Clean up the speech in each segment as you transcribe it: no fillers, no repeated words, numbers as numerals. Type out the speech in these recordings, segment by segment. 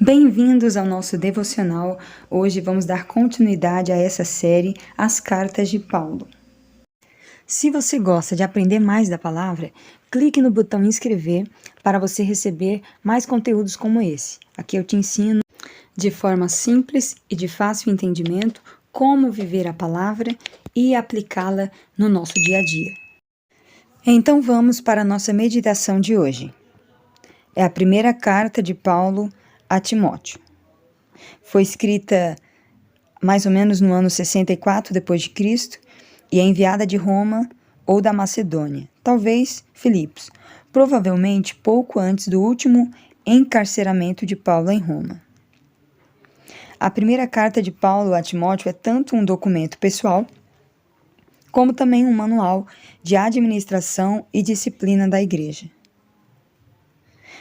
Bem-vindos ao nosso devocional. Hoje vamos dar continuidade a essa série, As Cartas de Paulo. Se você gosta de aprender mais da palavra, clique no botão inscrever para você receber mais conteúdos como esse. Aqui eu te ensino de forma simples e de fácil entendimento como viver a palavra e aplicá-la no nosso dia a dia. Então vamos para a nossa meditação de hoje. É a primeira carta de Paulo a Timóteo. Foi escrita mais ou menos no ano 64 d.C. e é enviada de Roma ou da Macedônia, talvez Filipos, provavelmente pouco antes do último encarceramento de Paulo em Roma. A primeira carta de Paulo a Timóteo é tanto um documento pessoal, como também um manual de administração e disciplina da igreja.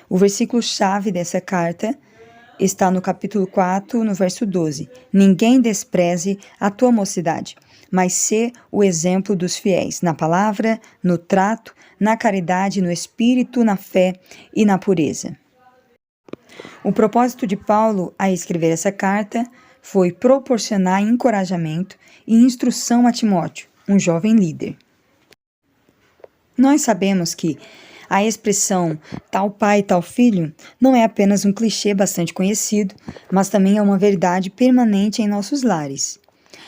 O versículo-chave dessa carta está no capítulo 4, no verso 12. Ninguém despreze a tua mocidade, mas sê o exemplo dos fiéis, na palavra, no trato, na caridade, no espírito, na fé e na pureza. O propósito de Paulo a escrever essa carta foi proporcionar encorajamento e instrução a Timóteo, um jovem líder. Nós sabemos que a expressão tal pai, tal filho não é apenas um clichê bastante conhecido, mas também é uma verdade permanente em nossos lares.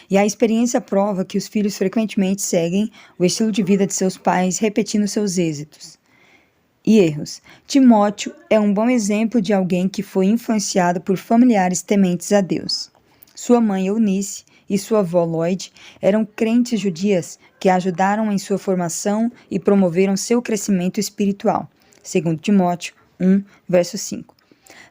E a experiência prova que os filhos frequentemente seguem o estilo de vida de seus pais, repetindo seus êxitos e erros. Timóteo é um bom exemplo de alguém que foi influenciado por familiares tementes a Deus. Sua mãe Eunice e sua avó Lloyd eram crentes judias que ajudaram em sua formação e promoveram seu crescimento espiritual, segundo Timóteo 1, verso 5.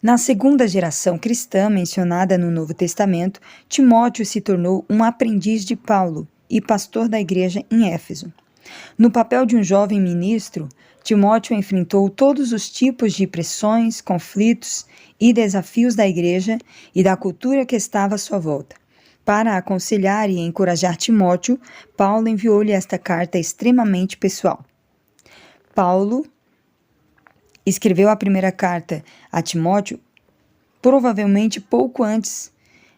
Na segunda geração cristã mencionada no Novo Testamento, Timóteo se tornou um aprendiz de Paulo e pastor da igreja em Éfeso. No papel de um jovem ministro, Timóteo enfrentou todos os tipos de pressões, conflitos e desafios da igreja e da cultura que estava à sua volta. Para aconselhar e encorajar Timóteo, Paulo enviou-lhe esta carta extremamente pessoal. Paulo escreveu a primeira carta a Timóteo provavelmente pouco antes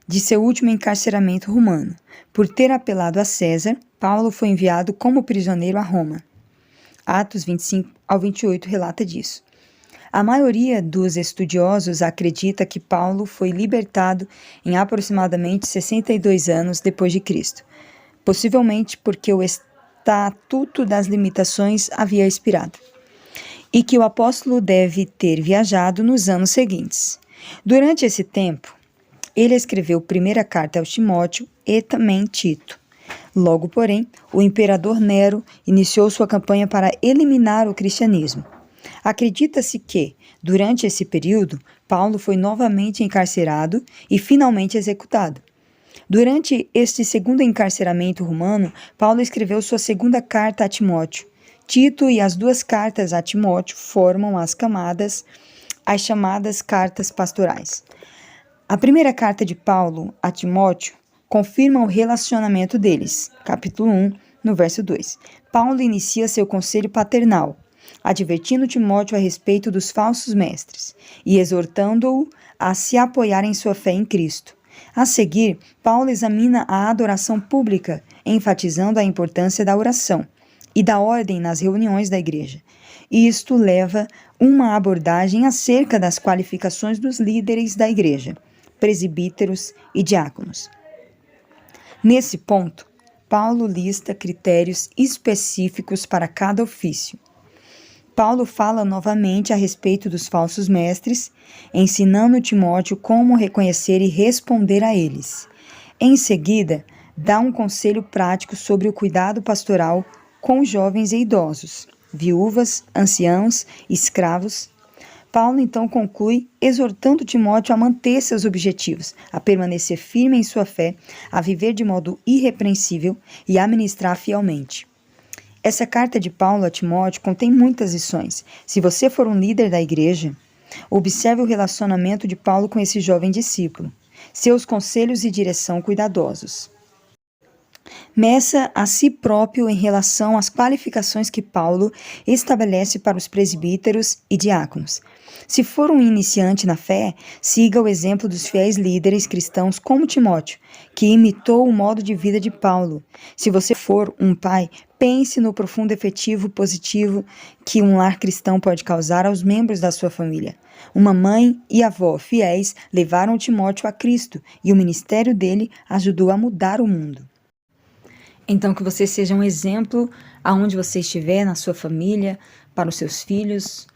de seu último encarceramento romano. Por ter apelado a César, Paulo foi enviado como prisioneiro a Roma. Atos 25 ao 28 relata disso. A maioria dos estudiosos acredita que Paulo foi libertado em aproximadamente 62 anos depois de Cristo, possivelmente porque o Estatuto das Limitações havia expirado, e que o apóstolo deve ter viajado nos anos seguintes. Durante esse tempo, ele escreveu a primeira carta ao Timóteo e também Tito. Logo, porém, o imperador Nero iniciou sua campanha para eliminar o cristianismo. Acredita-se que, durante esse período, Paulo foi novamente encarcerado e finalmente executado. Durante este segundo encarceramento romano, Paulo escreveu sua segunda carta a Timóteo. Tito e as duas cartas a Timóteo formam as chamadas cartas pastorais. A primeira carta de Paulo a Timóteo confirma o relacionamento deles. Capítulo 1, no verso 2. Paulo inicia seu conselho paternal, advertindo Timóteo a respeito dos falsos mestres e exortando-o a se apoiar em sua fé em Cristo. A seguir, Paulo examina a adoração pública, enfatizando a importância da oração e da ordem nas reuniões da igreja. Isto leva uma abordagem acerca das qualificações dos líderes da igreja, presbíteros e diáconos. Nesse ponto, Paulo lista critérios específicos para cada ofício. Paulo fala novamente a respeito dos falsos mestres, ensinando Timóteo como reconhecer e responder a eles. Em seguida, dá um conselho prático sobre o cuidado pastoral com jovens e idosos, viúvas, anciãos, escravos. Paulo então conclui exortando Timóteo a manter seus objetivos, a permanecer firme em sua fé, a viver de modo irrepreensível e a ministrar fielmente. Essa carta de Paulo a Timóteo contém muitas lições. Se você for um líder da igreja, observe o relacionamento de Paulo com esse jovem discípulo, seus conselhos e direção cuidadosos. Meça a si próprio em relação às qualificações que Paulo estabelece para os presbíteros e diáconos. Se for um iniciante na fé, siga o exemplo dos fiéis líderes cristãos como Timóteo, que imitou o modo de vida de Paulo. Se você for um pai, pense no profundo efetivo positivo que um lar cristão pode causar aos membros da sua família. Uma mãe e avó fiéis levaram Timóteo a Cristo e o ministério dele ajudou a mudar o mundo. Então, que você seja um exemplo aonde você estiver, na sua família, para os seus filhos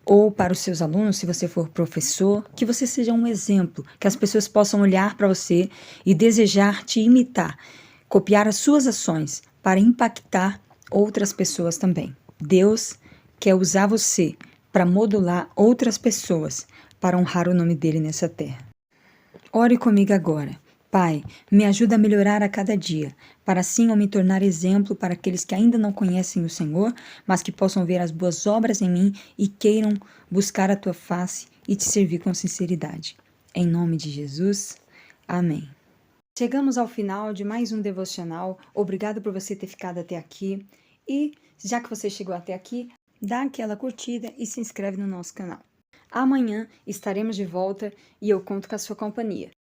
ou para os seus alunos, se você for professor, que você seja um exemplo, que as pessoas possam olhar para você e desejar te imitar, copiar as suas ações para impactar outras pessoas também. Deus quer usar você para modular outras pessoas, para honrar o nome dele nessa terra. Ore comigo agora. Pai, me ajuda a melhorar a cada dia, para assim eu me tornar exemplo para aqueles que ainda não conhecem o Senhor, mas que possam ver as boas obras em mim e queiram buscar a tua face e te servir com sinceridade. Em nome de Jesus, amém. Chegamos ao final de mais um devocional. Obrigado por você ter ficado até aqui. E, já que você chegou até aqui, dá aquela curtida e se inscreve no nosso canal. Amanhã estaremos de volta e eu conto com a sua companhia.